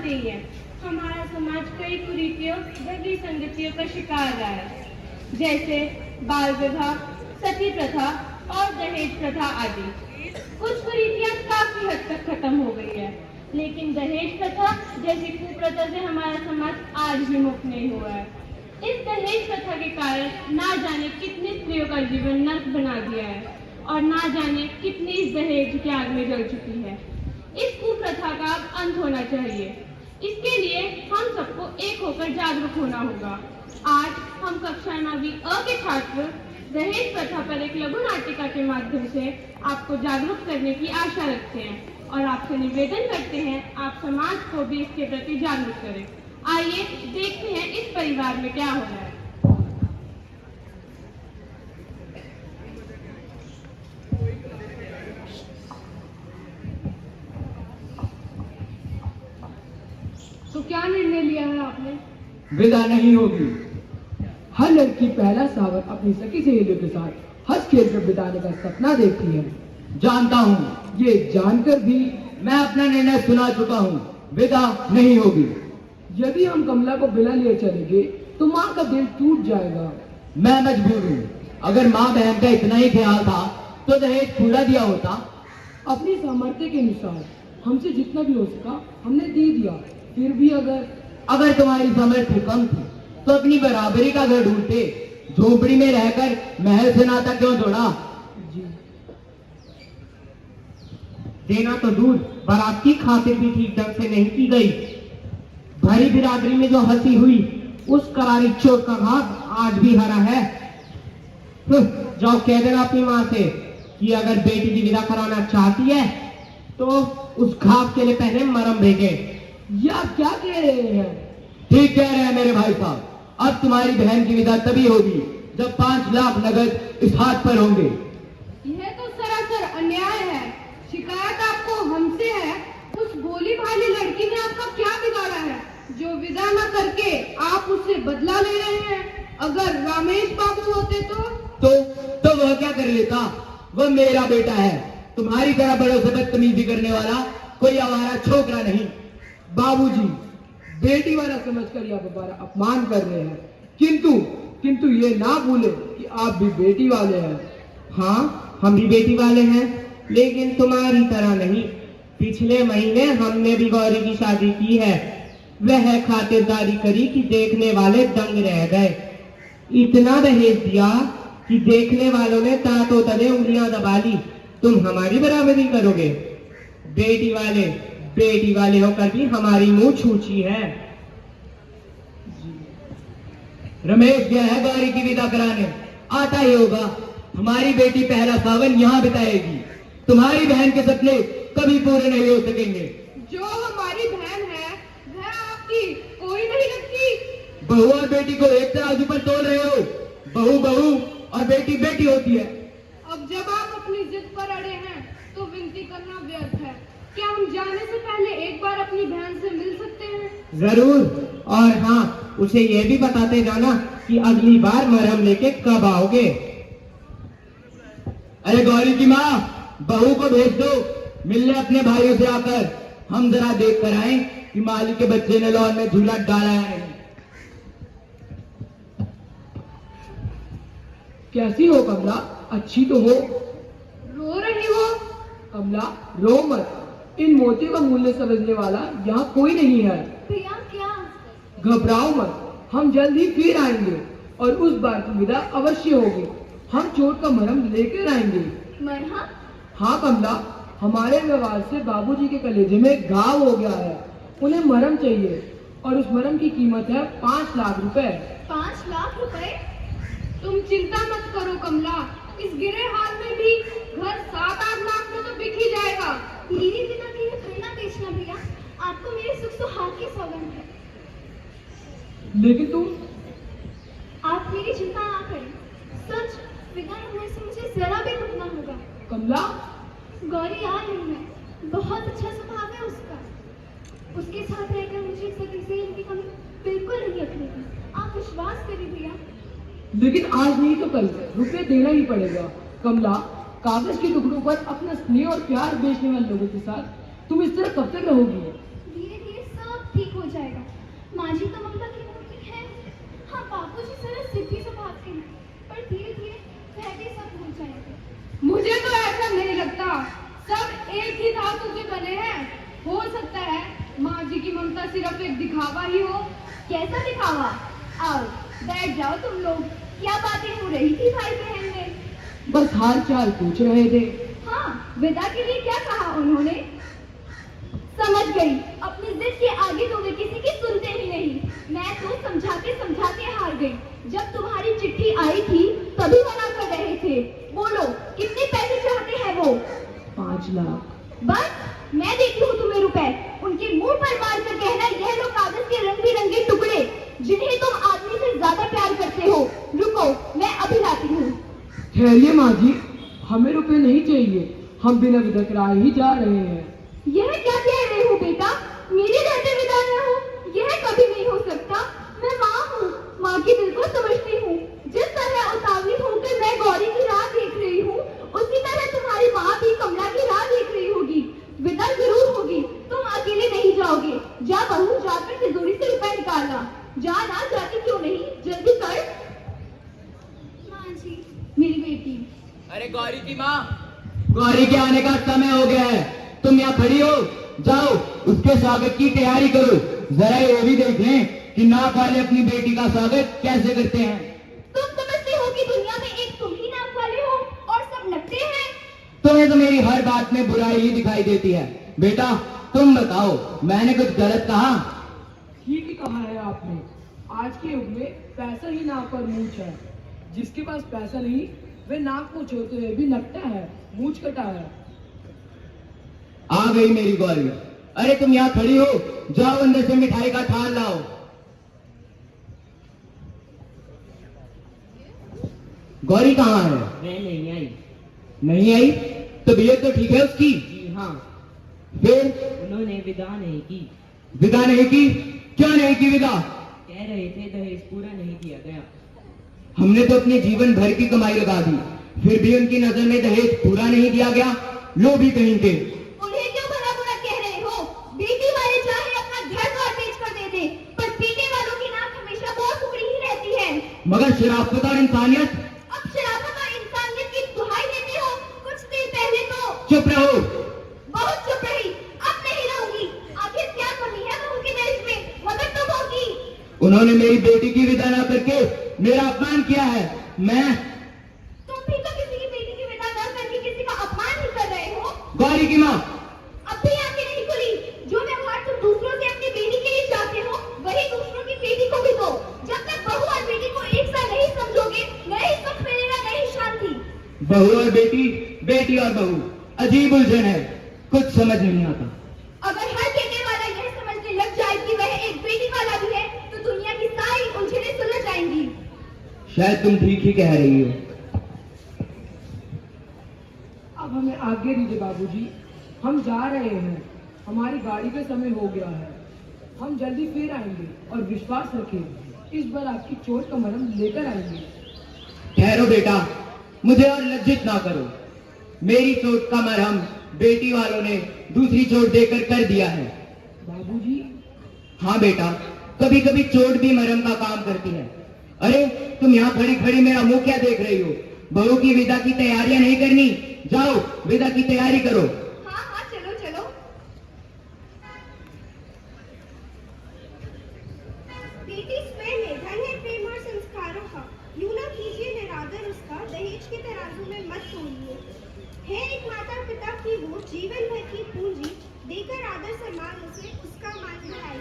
जानते ही हैं, हमारा समाज कई कुरीतियों व विसंगतियों का शिकार रहा है, जैसे बाल विवाह, सती प्रथा और दहेज प्रथा आदि। कुछ कुरीतियां काफी हद तक खत्म हो गई है, लेकिन दहेज प्रथा जैसी कुप्रथा से हमारा समाज आज भी मुक्त नहीं हुआ है। इस दहेज प्रथा के कारण ना जाने कितनी स्त्रियों का जीवन नर्क बना दिया है और ना जाने कितनी इस दहेज की आग में जल चुकी है। इस कुप्रथा का अब अंत होना चाहिए। इसके लिए हम सबको एक होकर जागरूक होना होगा। आज हम कक्षा 9वीं अ के छात्र दहेज प्रथा पर एक लघु नाटिका के माध्यम से आपको जागरूक करने की आशा रखते हैं और आपसे निवेदन करते हैं आप समाज को भी इसके प्रति जागरूक करें। आइए देखते हैं इस परिवार में क्या हो रहा है। तो क्या निर्णय लिया है आपने? विदा नहीं होगी। हर लड़की पहला सावन अपनी सखी सहेलियों के साथ हंस खेल कर बिताने का सपना देखती है। जानता हूँ, ये जानकर भी मैं अपना निर्णय सुना चुका हूँ, विदा नहीं होगी। यदि हम कमला को बिना लिए चलेंगे तो माँ का दिल टूट जाएगा। मैं मजबूर हूँ। अगर माँ बहन का इतना ही ख्याल था तो दहेज पूरा दिया होता। अपनी सामर्थ्य के अनुसार हमसे जितना भी हो सका हमने दे दिया। फिर भी अगर तुम्हारी सामर्थ्य कम थी तो अपनी बराबरी का घर ढूंढते। झोपड़ी में रहकर महल से नाता क्यों जोड़ा? जी। देना तो दूर, बारात की खातिर भी ठीक ढंग से नहीं की गई। भरी बिरादरी में जो हंसी हुई, उस करारी चोट का घाव आज भी हरा है। जाओ कह देना अपनी माँ से कि अगर बेटी की विदा कराना चाहती है तो उस घाव के लिए पहले मरहम भेजे। या क्या कह रहे हैं? ठीक कह रहे हैं मेरे भाई साहब। अब तुम्हारी बहन की विदा तभी होगी जब 5 लाख नगद इस हाथ पर होंगे। यह तो सरासर अन्याय है। शिकायत आपको हमसे है। उस भोली भाली लड़की ने आपका क्या बिगाड़ा है जो विदा न करके आप उससे बदला ले रहे हैं? अगर रमेश बाबू होते तो वह क्या कर लेता? वह मेरा बेटा है। तुम्हारी तरह बड़ों से बदतमीजी करने वाला कोई आवारा छोकरा नहीं। बाबूजी, बेटी वाला समझकर यह हमारा अपमान कर रहे हैं, किंतु ये ना भूले कि आप भी बेटी वाले हैं। हाँ, हम भी बेटी वाले हैं, लेकिन तुम्हारी तरह नहीं। पिछले महीने हमने भी गौरी की शादी की है। वह खातिरदारी करी कि देखने वाले दंग रह गए। इतना दहेज दिया कि देखने वालों ने तातों तले उंगलियां दबा ली। तुम हमारी बराबरी करोगे? बेटी वाले होकर भी हमारी मुंह छूची है। रमेश गया है गौरी की विदा कराने, आता ही होगा। हमारी बेटी पहला सावन यहाँ बिताएगी। तुम्हारी बहन के सपने कभी पूरे नहीं हो सकेंगे। जो हमारी बहन है वह आपकी कोई नहीं लगती। बहू और बेटी को एक तराजू पर तोल रहे हो। बहू और बेटी होती है। अब जब आप अपनी जिद पर अड़े हैं तो विनती करना व्यर्थ है। क्या हम जाने से पहले एक बार अपनी बहन से मिल सकते हैं? जरूर। और हाँ, उसे यह भी बताते जाना कि अगली बार मरहम लेके कब आओगे। अरे गौरी की माँ, बहू को भेज दो मिलने अपने भाइयों से आकर। हम जरा देख कर आए कि माली के बच्चे ने लॉन में झूला डाला है। कैसी हो कमला? अच्छी तो हो। रो रही हो? कमला, रो मत। इन मोतियों का मूल्य समझने वाला यहाँ कोई नहीं है। भैया क्या? घबराओ मत, हम जल्द ही फिर आएंगे और उस बार की विदा अवश्य होगी। हम चोट का मरहम लेकर आएंगे। मरहम? हाँ कमला, हमारे व्यवहार से बाबूजी के कलेजे में घाव हो गया है। उन्हें मरहम चाहिए और उस मरहम की कीमत है 5 लाख रुपए। 5 लाख रुपए? तुम चिंता मत करो कमला, इस गिरे हाल में भी घर 7-8 लाख में तो बिक ही जाएगा। मेरी बिना कहीं खरीदना बेचना भैया, आपको मेरे सुख सुहाग की सौगंध है। लेकिन तुम? आप मेरी चिंता ना करें। सच, विदा होने से मुझे जरा भी दुख ना होगा। कमला, गौरी आ रही है, बहुत अच्छा स्वभाव है उसका। उसके साथ रहकर मुझे सती से इनकी कमी बिल्कुल नहीं अखरेगी। आप विश्वास करिए भैया। लेकिन आज नहीं तो कल रुपए देना ही पड़ेगा। कमला, कागज के टुकड़ों पर अपना स्नेह और प्यार बेचने वाले लोगों के साथ तुम इस तरह कब तक रहोगी? धीरे धीरे सब ठीक निबंधता सिर्फ एक दिखावा ही हो। कैसा दिखावा? आओ बैठ जाओ तुम लोग। क्या बातें हो रही थी भाई बहन में? बस हाल चाल पूछ रहे थे। हाँ, विदा के लिए क्या कहा उन्होंने? समझ गई, अपनी जिद के आगे तो वे किसी की सुनते ही नहीं। मैं तो समझाते समझाते हार गई। जब तुम्हारी चिट्ठी आई थी तभी मना कर रहे थे। बोलो कितने पैसे चाहते हैं वो? 5 लाख। बस मैं देती हूँ तुम्हें रुपए। उनके मुंह पर मार कर कहना, यह लो कागज के रंग बिरंगे टुकड़े जिन्हें तुम आदमी से ज्यादा प्यार करते हो। रुको, मैं अभी लाती हूँ। ठहरिए माँ जी, हमें रुपए नहीं चाहिए, हम बिना विदा कराए ही जा रहे हैं। यह क्या कह रहे हो बेटा? मेरे रहते विदा न हो, यह कभी नहीं हो सकता। मैं माँ हूँ, माँ के दिल को समझती हूँ। जिस तरह उतावली होकर मैं गौरी की राह देख रही हूँ, उसी तरह तुम्हारी माँ भी कमला की राह देख रही होगी। विदा जरूर होगी, तुम अकेले नहीं जाओगे। जा बहू, जाकर तिजोरी से रुपए निकालना। जा ना, जाती क्यों नहीं? जल्दी कर। माँ जी, मेरी बेटी। अरे गौरी की माँ, गौरी के आने का समय हो गया है, तुम यहाँ खड़ी हो। जाओ उसके स्वागत की तैयारी करो। जरा ये भी देख लें कि नाक वाले अपनी बेटी का स्वागत कैसे करते हैं। तुम समझते हो कि दुनिया में एक तुम ही नाक वाले हो और सब नकटे हैं? तुम्हें तो मेरी हर बात में बुराई ही दिखाई देती है। बेटा तुम बताओ, मैंने कुछ गलत कहा? ठीक ही कहा है आपने। आज के युग में पैसा ही नाक और मूंछ है। जिसके पास पैसा नहीं वे नाक मूंछ होते हुए भी नकटा है, मूंछ कटा है। आ गई मेरी गौरी। अरे तुम यहाँ खड़ी हो, जाओ अंदर से मिठाई का थाल लाओ। गौरी कहाँ है? मैं नहीं आई। नहीं आई? तबीयत तो ठीक है उसकी? जी हाँ, फिर उन्होंने विदा नहीं की। विदा नहीं की? क्या नहीं की विदा? कह रहे थे दहेज पूरा नहीं किया गया। हमने तो अपने जीवन भर की कमाई लगा दी, फिर भी उनकी नजर में दहेज पूरा नहीं दिया गया। लो भी कहीं के। उन्हें क्यों भला बुरा कह रहे हो? बेटी वाले चाहे अपना घर द्वार बेच कर दे दे, पर पीने वालों की नाक हमेशा बहुत उखड़ी ही रहती है। मगर शराफत और इंसानियत? अब शराफत और इंसानियत की दुहाई देते हो? कुछ देर पहले तो चुप रहो। बहुत चुप रही, अब नहीं रहूंगी। आखिर क्या कमी है बहू के देश में? मदद तो होगी। उन्होंने मेरी बेटी की विदा न करके मेरा अपमान किया है। मैं तुम भी तो किसी की बेटी की विदा न करके किसी का अपमान ही कर रहे हो। गौरी की माँ, अब भी आंखें नहीं खुली। जो व्यवहार तुम दूसरों से अपनी बेटी के लिए चाहते हो, वही दूसरों की बेटी को भी दो। जब तक बहू और बेटी को एक सा नहीं समझोगे, न ही सुख मिलेगा न ही शांति। बहू और बेटी, बेटी और बहू, अजीब उलझन है, कुछ समझ नहीं आता। अगर हर कहने वाला यह समझने लग जाए कि वह एक बेटी वाला भी है, तो दुनिया की सारी उलझनें सुलझ जाएंगी। शायद तुम ठीक ही कह रही हो। अब हमें आगे दीजिए बाबूजी, हम जा रहे हैं। हमारी गाड़ी का समय हो गया है। हम जल्दी फिर आएंगे और विश्वास रखें, इस बार आपकी चोट का मरहम लेकर आएंगे। ठहरो बेटा, मुझे और लज्जित ना करो। मेरी चोट का मरहम बेटी वालों ने दूसरी चोट देकर कर दिया है। बाबूजी? हाँ बेटा, कभी कभी चोट भी मरहम का काम करती है। अरे तुम यहाँ खड़ी खड़ी मेरा मुंह क्या देख रही हो? बहू की विदा की तैयारियां नहीं करनी? जाओ विदा की तैयारी करो। हाँ हाँ, चलो चलो। बेटी स्वयं है, धन है प्रेम और संस्कारों का। यूं न कीजिए निरादर उसका, दहेज के तराजू में मत तोलिए। है एक माता पिता की वो, जीवन भर की पूंजी, देकर आदर सम्मान उसे उसका मान बढ़ाइए।